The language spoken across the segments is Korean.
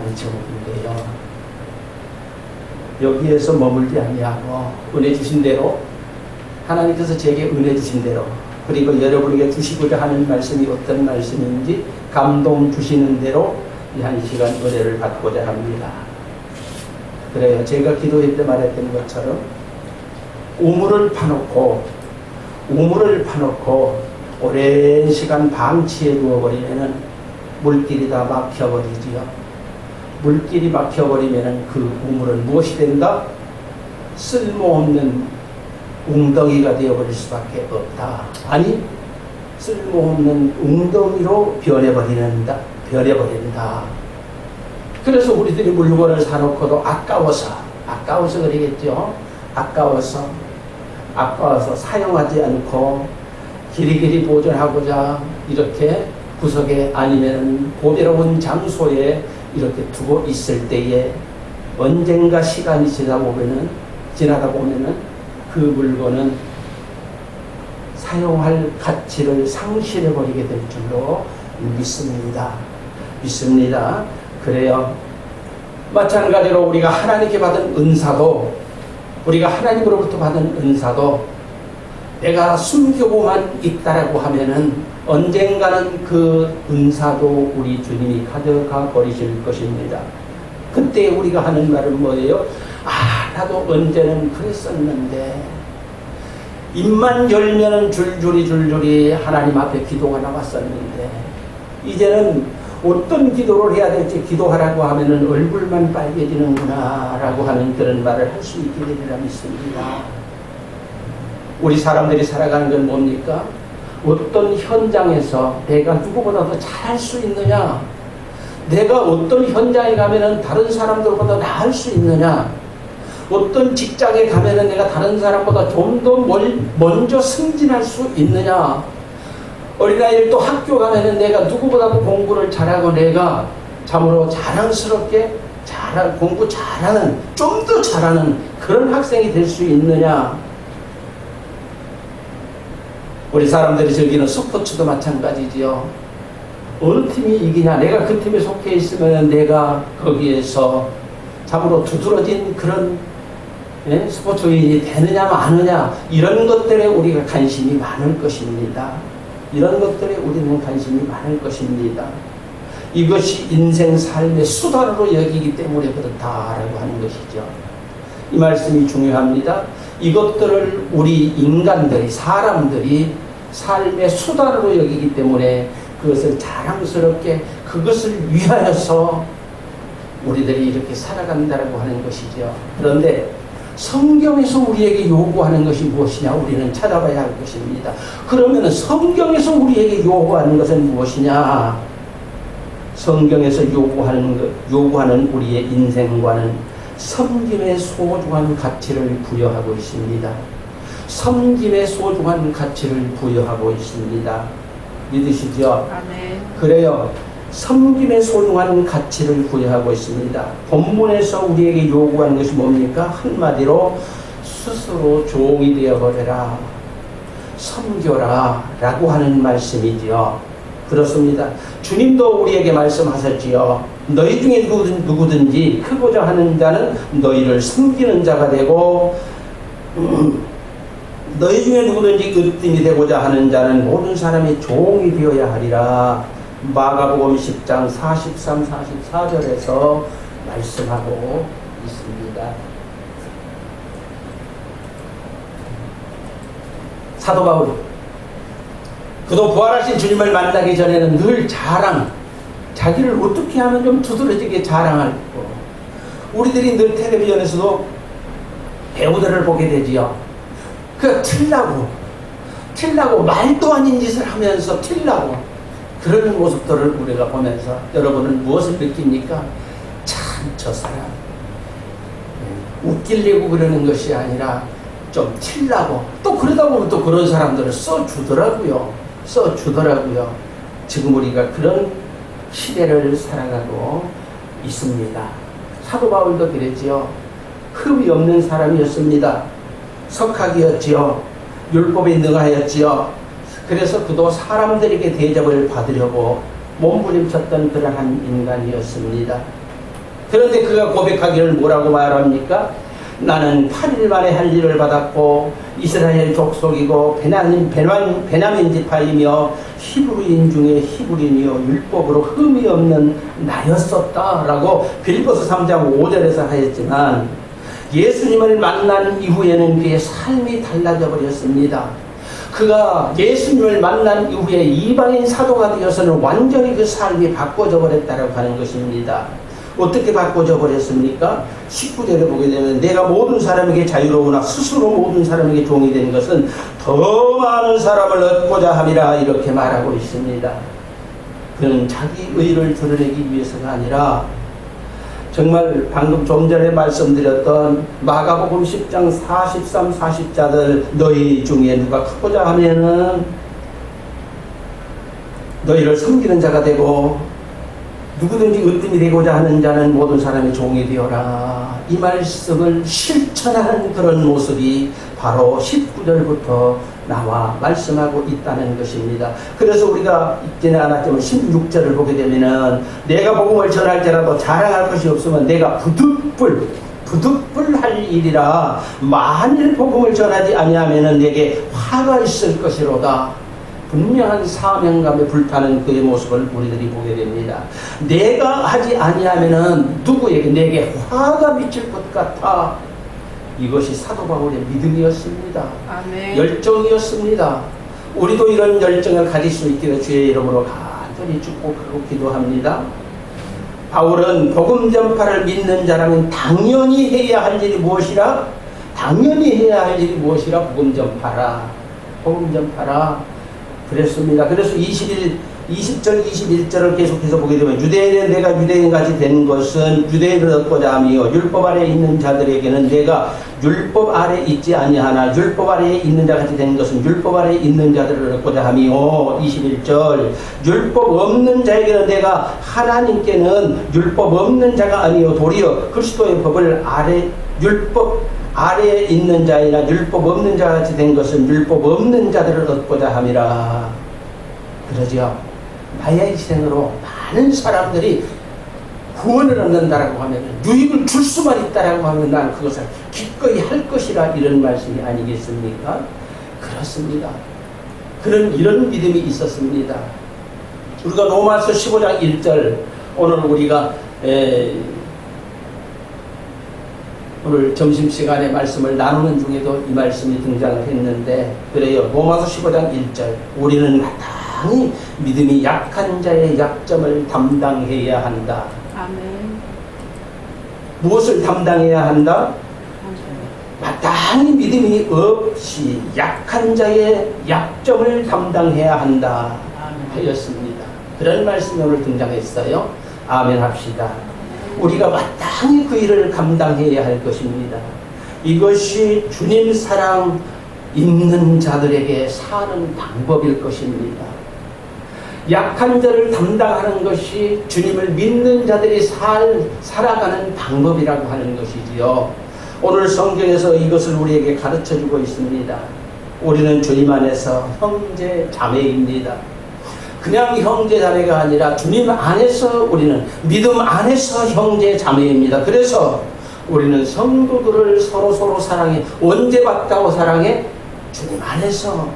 하나님의 제목인데요. 여기에서 머물지 아니하고 은혜 주신 대로, 하나님께서 제게 은혜 주신 대로, 그리고 여러분에게 주시고자 하는 말씀이 어떤 말씀인지 감동 주시는 대로 이 한 시간 은혜를 받고자 합니다. 그래요. 제가 기도할 때 말했던 것처럼 우물을 파놓고 오랜 시간 방치해 두어버리면 물길이 다 막혀버리지요. 물길이 막혀버리면 그 우물은 무엇이 된다? 쓸모없는 웅덩이가 되어버릴 수밖에 없다. 아니, 쓸모없는 웅덩이로 변해버린다. 그래서 우리들이 물건을 사놓고도 아까워서 그러겠죠. 아까워서 사용하지 않고 길이길이 보존하고자 이렇게 구석에 아니면 보배로운 장소에 이렇게 두고 있을 때에 언젠가 시간이 지나다 보면은 그 물건은 사용할 가치를 상실해버리게 될 줄로 믿습니다. 그래요. 마찬가지로 우리가 하나님께 받은 은사도, 우리가 하나님으로부터 받은 은사도 내가 숨겨고만 있다라고 하면은 언젠가는 그 은사도 우리 주님이 가져가 버리실 것입니다. 그때 우리가 하는 말은 뭐예요? 나도 언제는 그랬었는데, 입만 열면은 줄줄이 하나님 앞에 기도가 나왔었는데, 이제는 어떤 기도를 해야 될지 기도하라고 하면은 얼굴만 빨개지는구나 라고 하는 그런 말을 할 수 있게 되리라 믿습니다. 우리 사람들이 살아가는 건 뭡니까? 어떤 현장에서 내가 누구보다 더 잘할 수 있느냐, 내가 어떤 현장에 가면은 다른 사람들보다 나을 수 있느냐, 어떤 직장에 가면은 내가 다른 사람보다 좀 더 먼저 승진할 수 있느냐, 어린아이들 또 학교 가면은 내가 누구보다도 공부를 잘하고 내가 참으로 자랑스럽게 공부 잘하는, 좀 더 잘하는 그런 학생이 될 수 있느냐. 우리 사람들이 즐기는 스포츠도 마찬가지지요. 어느 팀이 이기냐, 내가 그 팀에 속해 있으면 내가 거기에서 참으로 두드러진 그런 스포츠인이 되느냐 마느냐, 이런 것들에 우리가 관심이 많을 것입니다. 이것이 인생 삶의 수단으로 여기기 때문에 그렇다라고 하는 것이죠. 이 말씀이 중요합니다. 이것들을 우리 인간들이, 사람들이 삶의 수단으로 여기기 때문에 그것을 자랑스럽게, 그것을 위하여서 우리들이 이렇게 살아간다라고 하는 것이죠. 그런데 성경에서 우리에게 요구하는 것이 무엇이냐, 우리는 찾아봐야 할 것입니다. 그러면 성경에서 우리에게 요구하는 것은 무엇이냐? 성경에서 요구하는 우리의 인생과는 섬김의 소중한 가치를 부여하고 있습니다. 믿으시죠? 아멘. 그래요. 섬김의 소중한 가치를 부여하고 있습니다. 본문에서 우리에게 요구하는 것이 뭡니까? 한마디로 스스로 종이 되어버려라, 섬겨라 라고 하는 말씀이지요. 그렇습니다. 주님도 우리에게 말씀하셨지요. 너희 중에 누구든지 크고자 하는 자는 너희를 섬기는 자가 되고, 너희 중에 누구든지 으뜸이 되고자 하는 자는 모든 사람이 종이 되어야 하리라. 마가복음 10장 43, 44절에서 말씀하고 있습니다. 사도 바울, 그도 부활하신 주님을 만나기 전에는 늘 자기를 어떻게 하면 좀 두드러지게 자랑하고, 우리들이 늘 텔레비전에서도 배우들을 보게 되지요. 그 틸라고 말도 아닌 짓을 하면서 틸라고 그러는 모습들을 우리가 보면서 여러분은 무엇을 느낍니까? 참 저 사람 웃기려고 그러는 것이 아니라 좀 틸라고, 또 그러다 보면 또 그런 사람들을 써주더라고요. 지금 우리가 그런 시대를 살아가고 있습니다. 사도 바울도 그랬지요. 흠이 없는 사람이었습니다. 석학이었지요. 율법에 능하였지요. 그래서 그도 사람들에게 대접을 받으려고 몸부림쳤던 그러한 인간이었습니다. 그런데 그가 고백하기를 뭐라고 말합니까? 나는 8일 만에 할 일을 받았고 이스라엘 족속이고 베냐민 지파이며 히브리인 중에 히브리인이요 율법으로 흠이 없는 나였었다라고 빌립보서 3장 5절에서 하였지만, 예수님을 만난 이후에는 그의 삶이 달라져 버렸습니다. 그가 예수님을 만난 이후에 이방인 사도가 되어서는 완전히 그 삶이 바꿔져 버렸다고 하는 것입니다. 어떻게 바꿔져 버렸습니까? 19절에 보게 되면 내가 모든 사람에게 자유로우나 스스로 모든 사람에게 종이 된 것은 더 많은 사람을 얻고자 함이라, 이렇게 말하고 있습니다. 그는 자기 의를 드러내기 위해서가 아니라 정말 방금 좀 전에 말씀드렸던 마가복음 10장 43, 40자들 너희 중에 누가 크고자 하면은 너희를 섬기는 자가 되고 누구든지 으뜸이 되고자 하는 자는 모든 사람의 종이 되어라. 이 말씀을 실천하는 그런 모습이 바로 19절부터 나와 말씀하고 있다는 것입니다. 그래서 우리가 읽지는 않았지만 16절을 보게 되면은 내가 복음을 전할지라도 자랑할 것이 없으면 내가 부득불할 일이라. 만일 복음을 전하지 아니하면은 내게 화가 있을 것이로다. 분명한 사명감에 불타는 그의 모습을 우리들이 보게 됩니다. 내가 하지 아니하면은 누구에게 내게 화가 미칠 것 같아. 이것이 사도 바울의 믿음이었습니다. 아멘. 열정이었습니다. 우리도 이런 열정을 가질 수 있기를 주의 이름으로 간절히 축복하고 기도합니다. 바울은 복음 전파를 믿는 자라면 당연히 해야 할 일이 무엇이라? 당연히 해야 할 일이 무엇이라? 복음 전파라. 복음 전파라. 그랬습니다. 그래서 20절, 21절을 계속해서 보게 되면 유대인은 내가 유대인같이 된 것은 유대인을 얻고자 함이요 율법 아래에 있는 자들에게는 내가 율법 아래에 있지 아니하나 율법 아래에 있는 자같이 된 것은 율법 아래에 있는 자들을 얻고자 함이요. 21절 율법 없는 자에게는 내가 하나님께는 율법 없는 자가 아니요 도리어 그리스도의 법을 율법 아래에 있는 자이나 율법 없는 자같이 된 것은 율법 없는 자들을 얻고자 함이라. 그러죠. 나의 희생으로 많은 사람들이 구원을 얻는다라고 하면, 유익을 줄 수만 있다라고 하면 난 그것을 기꺼이 할 것이라, 이런 말씀이 아니겠습니까? 그렇습니다. 이런 믿음이 있었습니다. 우리가 로마서 15장 1절, 오늘 우리가 오늘 점심시간에 말씀을 나누는 중에도 이 말씀이 등장을 했는데, 그래요. 로마서 15장 1절 우리는 마땅히 믿음이 약한 자의 약점을 담당해야 한다. 아멘. 무엇을 담당해야 한다? 마땅히 믿음이 없이 약한 자의 약점을 담당해야 한다 하였습니다. 그런 말씀이 오늘 등장했어요. 아멘 합시다. 우리가 마땅히 그 일을 감당해야 할 것입니다. 이것이 주님 사랑 있는 자들에게 사는 방법일 것입니다. 약한 자를 담당하는 것이 주님을 믿는 자들이 살아가는 방법이라고 하는 것이지요. 오늘 성경에서 이것을 우리에게 가르쳐주고 있습니다. 우리는 주님 안에서 형제 자매입니다. 그냥 형제 자매가 아니라 주님 안에서 우리는 믿음 안에서 형제 자매입니다. 그래서 우리는 성도들을 서로 사랑해. 언제 봤다고 사랑해? 주님 안에서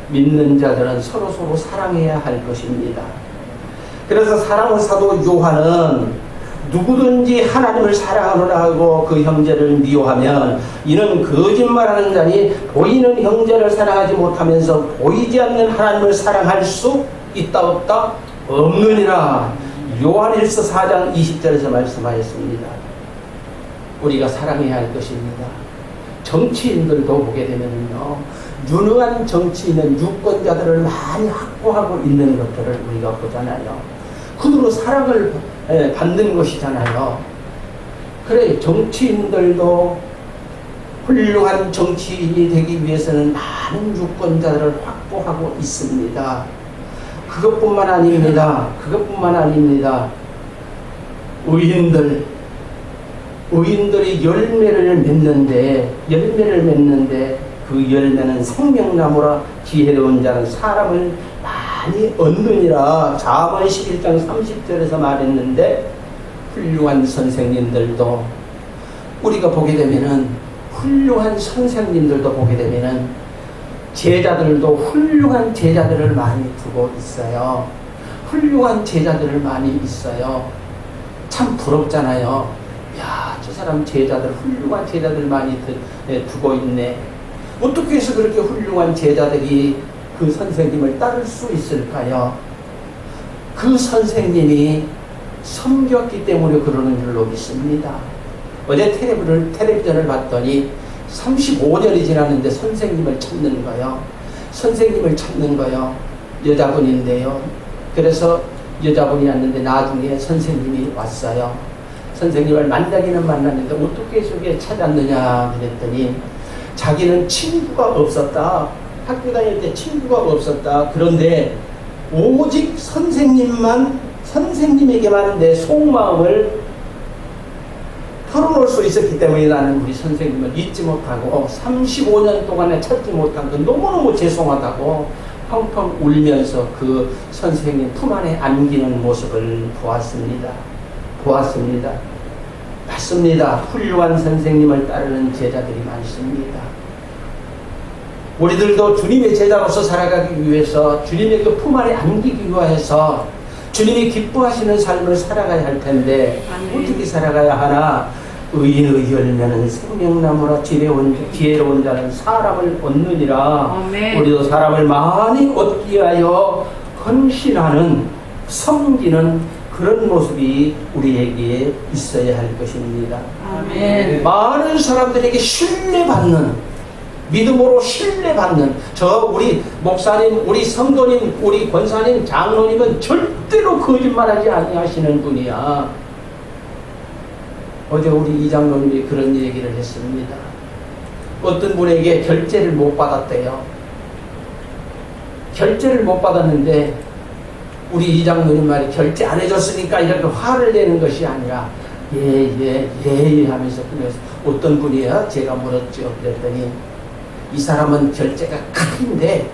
믿는 자들은 서로 사랑해야 할 것입니다. 그래서 사랑의 사도 요한은 누구든지 하나님을 사랑하노라 하고 그 형제를 미워하면 이는 거짓말하는 자니 보이는 형제를 사랑하지 못하면서 보이지 않는 하나님을 사랑할 수 있다 없다? 없느니라. 요한일서 4장 20절에서 말씀하였습니다. 우리가 사랑해야 할 것입니다. 정치인들도 보게 되면요, 유능한 정치인은 유권자들을 많이 확보하고 있는 것들을 우리가 보잖아요. 그들로 사랑을 받는 것이잖아요. 그래, 정치인들도 훌륭한 정치인이 되기 위해서는 많은 유권자들을 확보하고 있습니다. 그것뿐만 아닙니다. 의인들이 열매를 맺는데 그 열매는 생명나무라. 지혜로운 자는 사람을 많이 얻느니라. 잠언 11장 30절에서 말했는데 훌륭한 선생님들도 우리가 보게 되면은 훌륭한 선생님들도 보게 되면은 제자들도 훌륭한 제자들을 많이 두고 있어요. 훌륭한 제자들을 많이 있어요. 참 부럽잖아요. 야, 저 사람 제자들, 훌륭한 제자들 많이 두고 있네. 어떻게 해서 그렇게 훌륭한 제자들이 그 선생님을 따를 수 있을까요? 그 선생님이 섬겼기 때문에 그러는 줄로 믿습니다. 어제 텔레비전을 봤더니 35년이 지났는데 선생님을 찾는 거요. 선생님을 찾는 거요. 여자분인데요. 그래서 여자분이 왔는데 나중에 선생님이 왔어요. 선생님을 만나기는 만났는데 어떻게 저게 찾았느냐 그랬더니 자기는 친구가 없었다. 학교 다닐 때 친구가 없었다. 그런데 오직 선생님에게만 내 속마음을 털어놓을 수 있었기 때문에 나는 우리 선생님을 잊지 못하고 35년 동안에 찾지 못한 건 너무너무 죄송하다고 펑펑 울면서 그 선생님 품 안에 안기는 모습을 보았습니다. 맞습니다. 훌륭한 선생님을 따르는 제자들이 많습니다. 우리들도 주님의 제자로서 살아가기 위해서 주님의 그 품 안에 안기기 위해서 주님이 기뻐하시는 삶을 살아가야 할 텐데 어떻게 살아가야 하나? 의인의 열매는 생명나무라 지혜로운 자는 사람을 얻느니라. 아멘. 우리도 사람을 많이 얻기 위하여 헌신하는 섬기는 그런 모습이 우리에게 있어야 할 것입니다. 아멘. 많은 사람들에게 신뢰받는, 믿음으로 신뢰받는 우리 목사님, 우리 성도님, 우리 권사님, 장로님은 절대로 거짓말하지 아니하시는 분이야. 어제 우리 이장로님이 그런 얘기를 했습니다. 어떤 분에게 결제를 못 받았대요. 결제를 못 받았는데 우리 이장로님 말이 결제 안 해줬으니까 이렇게 화를 내는 것이 아니라 예 하면서 그래서 어떤 분이야? 제가 물었죠. 그랬더니 이 사람은 결제가 칼인데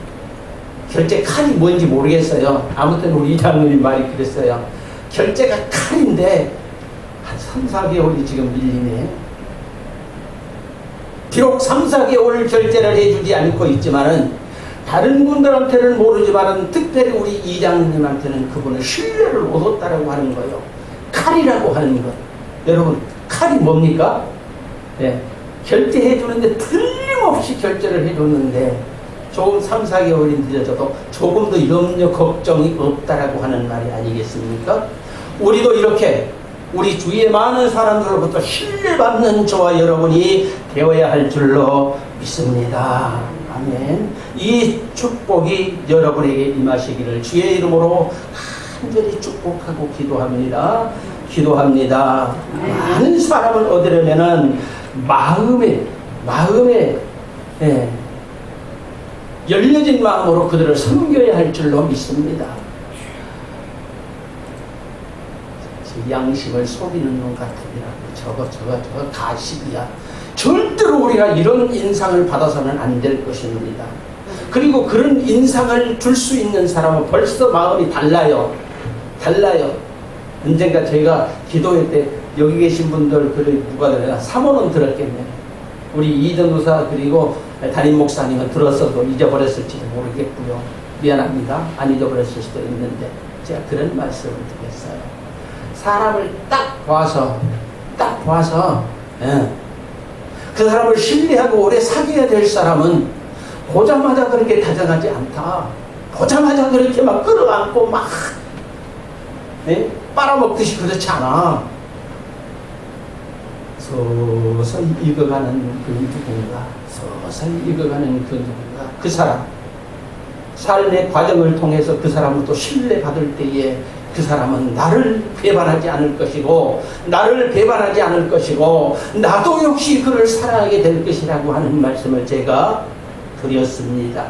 결제 칼이 뭔지 모르겠어요. 아무튼 우리 이장로님 말이 그랬어요. 결제가 칼인데 한 3, 4개월이 지금 밀리네. 비록 3, 4개월 결제를 해주지 않고 있지만은 다른 분들한테는 모르지만은 특별히 우리 이장님한테는 그분은 신뢰를 얻었다라고 하는 거예요. 칼이라고 하는 것. 여러분, 칼이 뭡니까? 네. 결제해 주는데 틀림없이 결제를 해줬는데 조금 3, 4개월이 늦어져도 조금 더 염려 걱정이 없다라고 하는 말이 아니겠습니까? 우리도 이렇게 우리 주위의 많은 사람들로부터 신뢰받는 저와 여러분이 되어야 할 줄로 믿습니다. 아멘. 이 축복이 여러분에게 임하시기를 주의 이름으로 간절히 축복하고 기도합니다. 많은 사람을 얻으려면은 마음에 열려진 마음으로 그들을 섬겨야 할 줄로 믿습니다. 양심을 속이는 놈 같으니라고 저거 가식이야. 절대로 우리가 이런 인상을 받아서는 안 될 것입니다. 그리고 그런 인상을 줄 수 있는 사람은 벌써 마음이 달라요. 언젠가 저희가 기도회 때 여기 계신 분들 누가 들었나? 사모는 들었겠네. 우리 이전도사 그리고 담임 목사님은 들었어도 잊어버렸을지도 모르겠고요. 미안합니다. 안 잊어버렸을 수도 있는데 제가 그런 말씀을 드렸어요. 사람을 딱 봐서 그 사람을 신뢰하고 오래 사귀어야 될 사람은 보자마자 그렇게 다정하지 않다. 보자마자 그렇게 막 끌어안고 막 빨아먹듯이 그렇지 않아. 서서히 익어가는 그 사람 삶의 과정을 통해서 그 사람을 또 신뢰받을 때에 그 사람은 나를 배반하지 않을 것이고 나도 역시 그를 사랑하게 될 것이라고 하는 말씀을 제가 드렸습니다.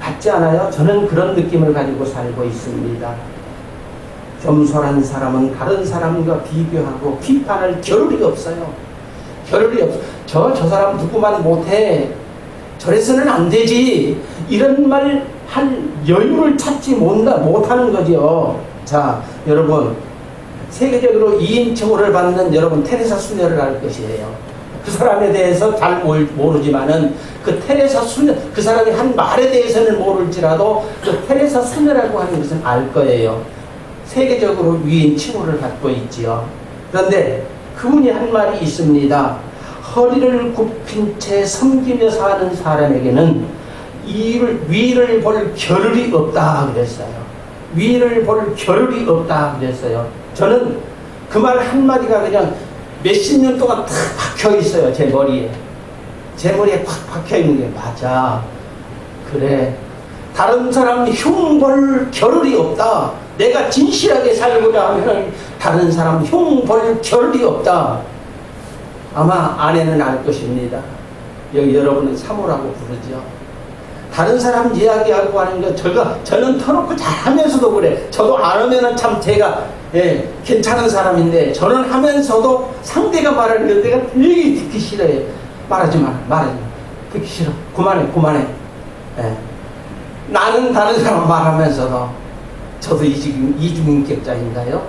같지 않아요? 저는 그런 느낌을 가지고 살고 있습니다. 겸손한 사람은 다른 사람과 비교하고 비판할 겨를이 없어요. 저 사람 누구만 못해. 저래서는 안 되지. 이런 말 할 여유를 찾지 못하는 거죠. 자, 여러분, 세계적으로 2인 칭호를 받는 여러분 테레사 수녀를 알 것이에요. 그 사람에 대해서 잘 모르지만은 그 테레사 수녀, 그 사람이 한 말에 대해서는 모를지라도 그 테레사 수녀라고 하는 것은 알 거예요. 세계적으로 위인 칭호를 받고 있지요. 그런데 그분이 한 말이 있습니다. 허리를 굽힌 채 섬기며 사는 사람에게는 위를 볼 겨를이 없다 그랬어요. 위를 볼 겨를이 없다 그랬어요. 저는 그 말 한마디가 그냥 몇십 년 동안 탁 박혀 있어요. 제 머리에. 제 머리에 탁 박혀 있는 게 맞아. 그래. 다른 사람 흉볼 겨를이 없다. 내가 진실하게 살고자 하면 다른 사람 흉볼 겨를이 없다. 아마 아내는 알 것입니다. 여기 여러분은 사모라고 부르죠. 다른 사람 이야기하고 하는 거 저는 터놓고 잘하면서도 그래. 저도 안 하면은 참 제가 괜찮은 사람인데 저는 하면서도 상대가 말하는 거 내가 되게 듣기 싫어요. 말하지 마. 듣기 싫어. 그만해. 나는 다른 사람 말하면서도 저도 이중인격자인가요?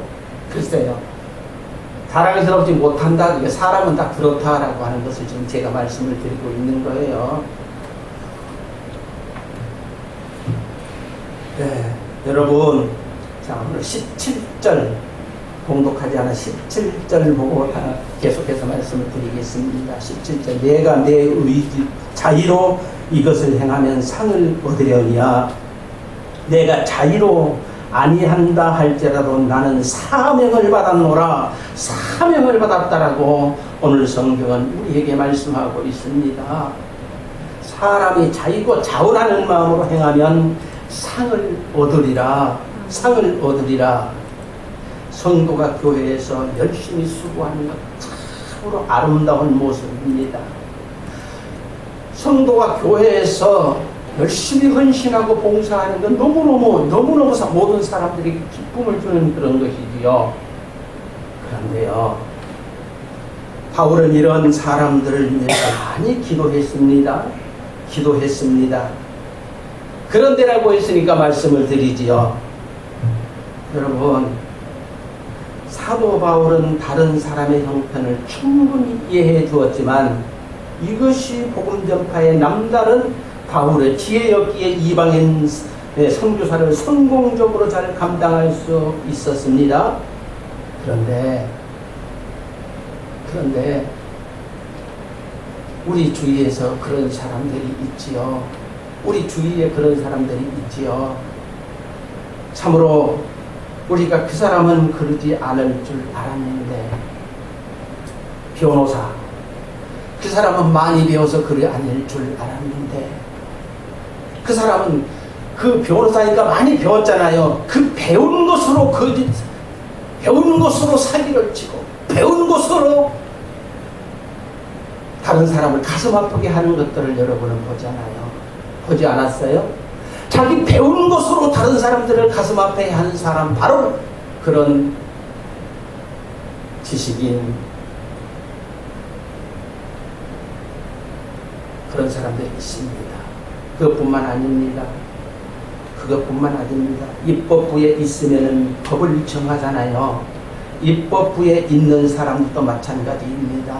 글쎄요. 자랑스럽지 못한다. 그게 사람은 다 그렇다라고 하는 것을 지금 제가 말씀을 드리고 있는 거예요. 네, 여러분, 자, 오늘 17절 봉독하지 않아 17절 보고 계속해서 말씀을 드리겠습니다. 17절 내가 내 의지 자의로 이것을 행하면 상을 얻으려니와 내가 자의로 아니한다 할지라도 나는 사명을 받았노라. 사명을 받았다라고 오늘 성경은 우리에게 말씀하고 있습니다. 사람이 자의고 자원하는 마음으로 행하면 상을 얻으리라. 상을 얻으리라. 성도가 교회에서 열심히 수고하는 것 참으로 아름다운 모습입니다. 성도가 교회에서 열심히 헌신하고 봉사하는 건 너무너무 모든 사람들이 기쁨을 주는 그런 것이지요. 그런데요, 바울은 이런 사람들을 위해서 많이 기도했습니다. 그런데라고 했으니까 말씀을 드리지요. 여러분, 사도 바울은 다른 사람의 형편을 충분히 이해해 주었지만 이것이 복음 전파의 남다른 바울의 지혜였기에 이방인 선교사를 성공적으로 잘 감당할 수 있었습니다. 그런데 우리 주위에서 그런 사람들이 있지요. 우리 주위에 그런 사람들이 있지요. 참으로 우리가 그 사람은 그러지 않을 줄 알았는데, 변호사, 그 사람은 많이 배워서 그러지 않을 줄 알았는데, 그 사람은 그 변호사니까 많이 배웠잖아요. 그 배운 것으로 사기를 치고 배운 것으로 다른 사람을 가슴 아프게 하는 것들을 여러분은 보잖아요. 보지 않았어요? 자기 배운 것으로 다른 사람들을 가슴 아프게 하는 사람, 바로 그런 지식인, 그런 사람들이 있습니다. 그것뿐만 아닙니다. 입법부에 있으면은 법을 정하잖아요. 입법부에 있는 사람도 마찬가지입니다.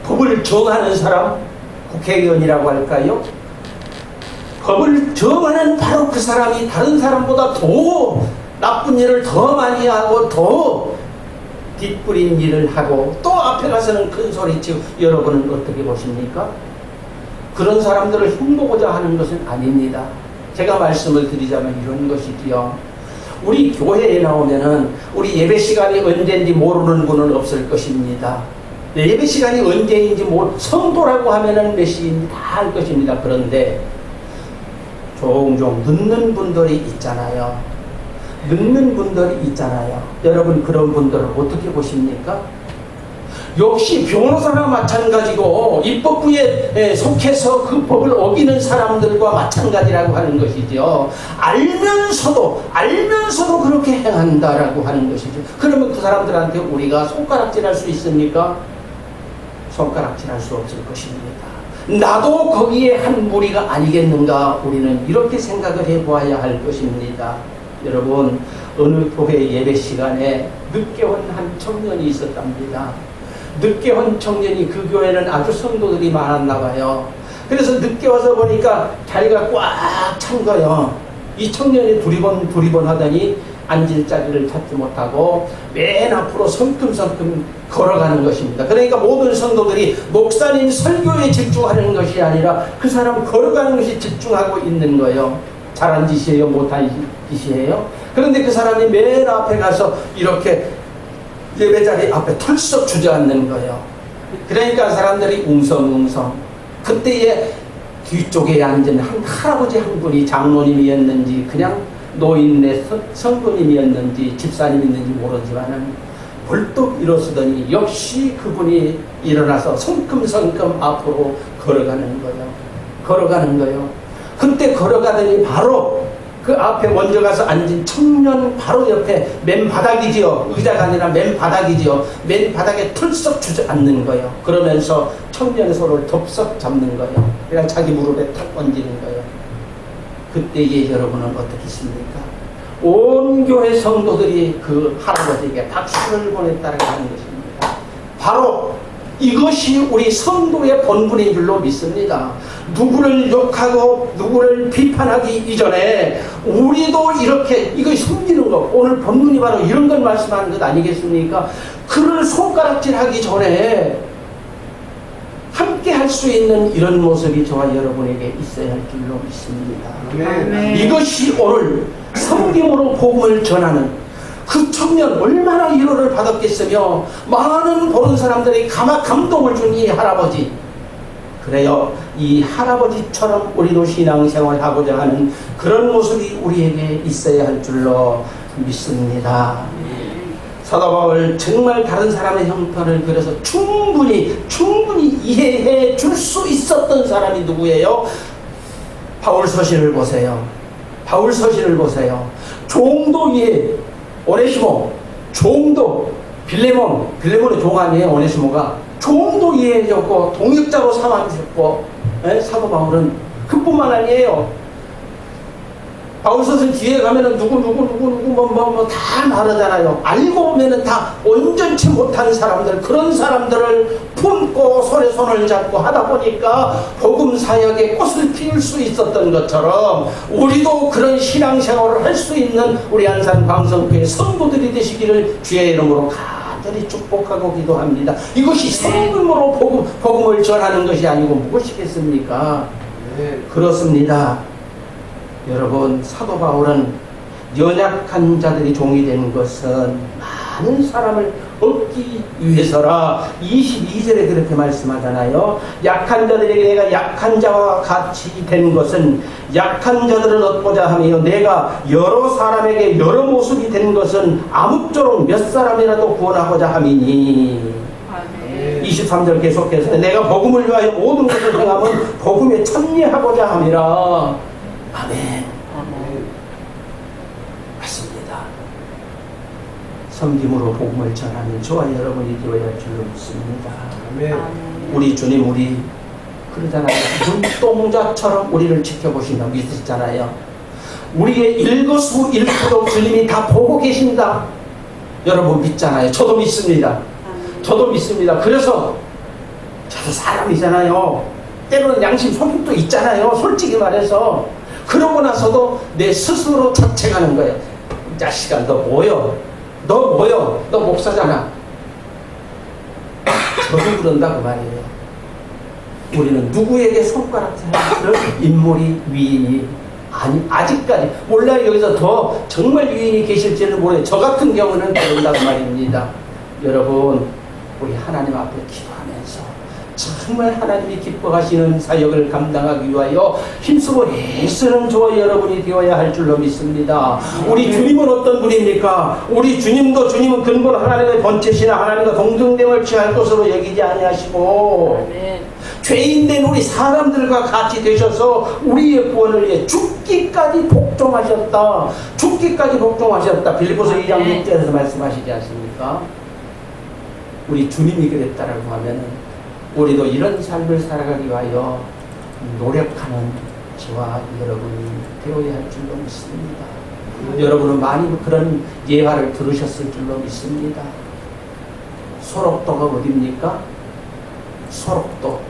법을 정하는 사람, 국회의원이라고 할까요? 법을 정하는 바로 그 사람이 다른 사람보다 더 나쁜 일을 더 많이 하고 더 뒷부린 일을 하고 또 앞에 가서는 큰 소리치고, 여러분은 어떻게 보십니까? 그런 사람들을 흉보고자 하는 것은 아닙니다. 제가 말씀을 드리자면 이런 것이지요. 우리 교회에 나오면은 우리 예배 시간이 언제인지 모르는 분은 없을 것입니다. 예배 시간이 언제인지 성도라고 하면은 몇 시인지 다 알 것입니다. 그런데 종종 늦는 분들이 있잖아요. 여러분, 그런 분들을 어떻게 보십니까? 역시 변호사나 마찬가지고 입법부에 속해서 그 법을 어기는 사람들과 마찬가지라고 하는 것이죠. 알면서도 그렇게 행한다라고 하는 것이죠. 그러면 그 사람들한테 우리가 손가락질할 수 있습니까? 손가락질할 수 없을 것입니다. 나도 거기에 한 무리가 아니겠는가, 우리는 이렇게 생각을 해보아야 할 것입니다. 여러분, 어느 교회 예배 시간에 늦게 온 한 청년이 있었답니다. 늦게 온 청년이 그 교회는 아주 성도들이 많았나 봐요. 그래서 늦게 와서 보니까 자리가 꽉 찬 거예요. 이 청년이 두리번 하더니 앉을 자리를 찾지 못하고 맨 앞으로 성큼성큼 걸어가는 것입니다. 그러니까 모든 성도들이 목사님 설교에 집중하는 것이 아니라 그 사람 걸어가는 것이 집중하고 있는 거예요. 잘한 짓이에요? 못한 짓이에요? 그런데 그 사람이 맨 앞에 가서 이렇게 예배자리 앞에 털썩 주저앉는 거예요. 그러니까 사람들이 웅성웅성. 그때에 뒤쪽에 앉은 한 할아버지 한 분이 장로님이었는지 그냥 노인네 성도님이었는지 집사님이었는지 모르지만은 벌떡 일어서더니 역시 그분이 일어나서 성큼성큼 앞으로 걸어가는 거예요. 걸어가는 거예요. 그때 걸어가더니 바로 그 앞에 먼저 가서 앉은 청년 바로 옆에 맨바닥이지요. 의자가 아니라 맨바닥이지요. 맨바닥에 털썩 주저앉는 거예요. 그러면서 청년의 손을 덥석 잡는 거예요. 그냥 자기 무릎에 탁 얹는 거예요. 그때에 여러분은 어떻겠습니까? 온 교회 성도들이 그 할아버지에게 박수를 보냈다고 하는 것입니다. 바로 이것이 우리 성도의 본분인 줄로 믿습니다. 누구를 욕하고 누구를 비판하기 이전에 우리도 이렇게 이거 숨기는 것, 오늘 본문이 바로 이런 걸 말씀하는 것 아니겠습니까? 그를 손가락질하기 전에 함께 할 수 있는 이런 모습이 저와 여러분에게 있어야 할 줄로 믿습니다. 아멘. 이것이 오늘 성경으로 복음을 전하는 그 청년 얼마나 위로를 받았겠으며 많은 보는 사람들이 감동을 준 이 할아버지. 그래요. 이 할아버지처럼 우리도 신앙생활을 하고자 하는 그런 모습이 우리에게 있어야 할 줄로 믿습니다. 사도 바울 정말 다른 사람의 형편을 그려서 충분히 이해해 줄 수 있었던 사람이 누구예요? 바울 서신을 보세요. 바울 서신을 보세요. 종도 이해, 오네시모, 종도, 빌레몬의 종 아니에요, 오네시모가. 종도 이해해줬고, 동역자로 삼아주셨고, 사도 바울은 그뿐만 아니에요. 바울서신 뒤에 가면은 누구 다 말하잖아요. 알고 보면은 다 온전치 못한 사람들, 그런 사람들을 품고 손에 손을 잡고 하다 보니까 복음 사역에 꽃을 피울 수 있었던 것처럼 우리도 그런 신앙생활을 할 수 있는 우리 안산 광성교회 성도들이 되시기를 주의 이름으로 간절히 축복하고 기도합니다. 이것이 성금으로 복음을 전하는 것이 아니고 무엇이겠습니까? 그렇습니다. 여러분, 사도 바울은 연약한 자들이 종이 된 것은 많은 사람을 얻기 위해서라. 22절에 그렇게 말씀하잖아요. 약한 자들에게 내가 약한 자와 같이 된 것은 약한 자들을 얻고자 하며 내가 여러 사람에게 여러 모습이 된 것은 아무쪼록 몇 사람이라도 구원하고자 함이니. 23절 계속해서 내가 복음을 위하여 모든 것을 행하면 복음에 참여하고자 함이라. 아멘. 맞습니다. 섬김으로 복음을 전하는 저와 여러분이 되어야 할 줄로 믿습니다. 아멘. 우리 주님, 우리 그러잖아요. 눈동자처럼 우리를 지켜보신다 믿으시잖아요. 우리의 일거수일투족 주님이 다 보고 계신다. 여러분 믿잖아요. 저도 믿습니다. 저도 믿습니다. 그래서 저도 사람이잖아요. 때로는 양심 속임도 있잖아요. 솔직히 말해서. 그러고 나서도 내 스스로 자책하는 거예요. 이 자식아, 너 뭐여? 너 목사잖아. 저도 그런다 그 말이에요. 우리는 누구에게 손가락질할 인물이 위인이 아직까지 몰라요. 여기서 더 정말 위인이 계실지는 모르겠어요. 저 같은 경우는 그런다고 말입니다. 여러분, 우리 하나님 앞에 기도하면서 정말 하나님이 기뻐하시는 사역을 감당하기 위하여 힘쓰고 애쓰는 저와 여러분이 되어야 할 줄로 믿습니다. 우리 주님은 어떤 분입니까? 우리 주님은 근본 하나님의 본체시나 하나님과 동등됨을 취할 것으로 여기지 아니하시고 죄인된 우리 사람들과 같이 되셔서 우리의 구원을 위해 죽기까지 복종하셨다. 빌립보서 2장 6절에서 말씀하시지 않습니까? 우리 주님이 그랬다라고 하면은 우리도 이런 삶을 살아가기 위하여 노력하는 저와 여러분이 되어야 할 줄로 믿습니다. 여러분은 많이 그런 예화를 들으셨을 줄로 믿습니다. 소록도가 어디입니까? 소록도,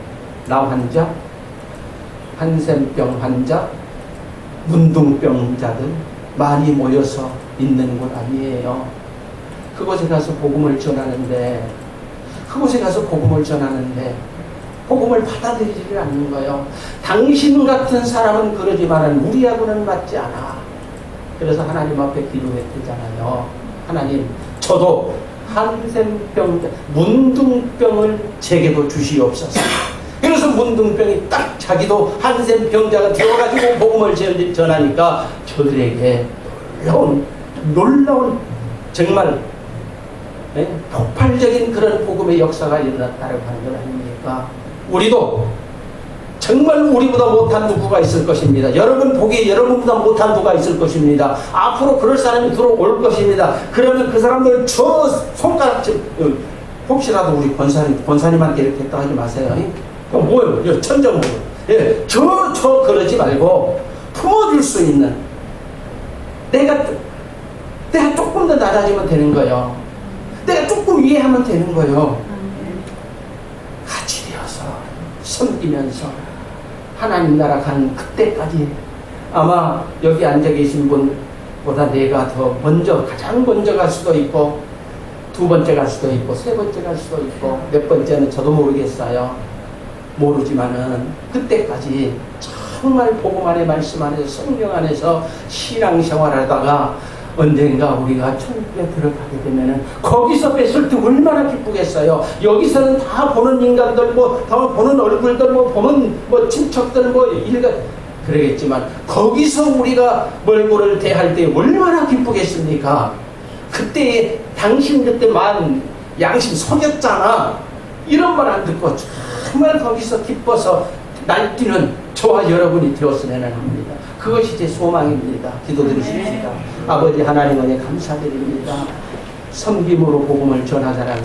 나 환자, 한센병 환자, 문둥병자들 많이 모여서 있는 곳 아니에요. 그곳에 가서 복음을 전하는데, 복음을 받아들이지 않는 거예요. 당신 같은 사람은 그러지만 우리하고는 맞지 않아. 그래서 하나님 앞에 기도했잖아요. 하나님, 저도 한센병, 문둥병을 제게도 주시옵소서. 그래서 문둥병이 딱 자기도 한센병자가 되어가지고 복음을 전하니까 저들에게 놀라운 정말 폭발적인 그런 복음의 역사가 일어났다고 하는 것 아닙니까? 우리도 정말 우리보다 못한 누구가 있을 것입니다. 여러분 보기에 여러분보다 못한 누가 있을 것입니다. 앞으로 그럴 사람이 들어올 것입니다. 그러면 그 사람들 저 손가락질, 혹시라도 우리 권사님한테 이렇게 했다 하지 마세요. 그럼 뭐예요? 천정 뭐예요? 예, 저 그러지 말고 품어줄 수 있는, 내가 조금 더 낮아지면 되는 거예요. 내가 조금 이해하면 되는 거예요. 같이 되어서 섬기면서 하나님 나라 간 그때까지 아마 여기 앉아 계신 분보다 내가 더 먼저, 가장 먼저 갈 수도 있고, 두 번째 갈 수도 있고, 세 번째 갈 수도 있고, 몇 번째는 저도 모르겠어요. 모르지만은 그때까지 정말 복음 안에, 말씀 안에서, 성경 안에서 신앙생활하다가 언젠가 우리가 천국에 들어가게 되면은 거기서 뵀을 때 얼마나 기쁘겠어요. 여기서는 다 보는 인간들, 다 보는 얼굴들, 보는 친척들, 일가 그러겠지만 거기서 우리가 멀고를 대할 때 얼마나 기쁘겠습니까? 그때 당신 그때만 양심 속였잖아, 이런 말 안 듣고 정말 거기서 기뻐서 날뛰는 저와 여러분이 되었으면 합니다. 그것이 제 소망입니다. 기도드리십시다. 아버지 하나님 은혜 감사드립니다. 섬김으로 복음을 전하자라는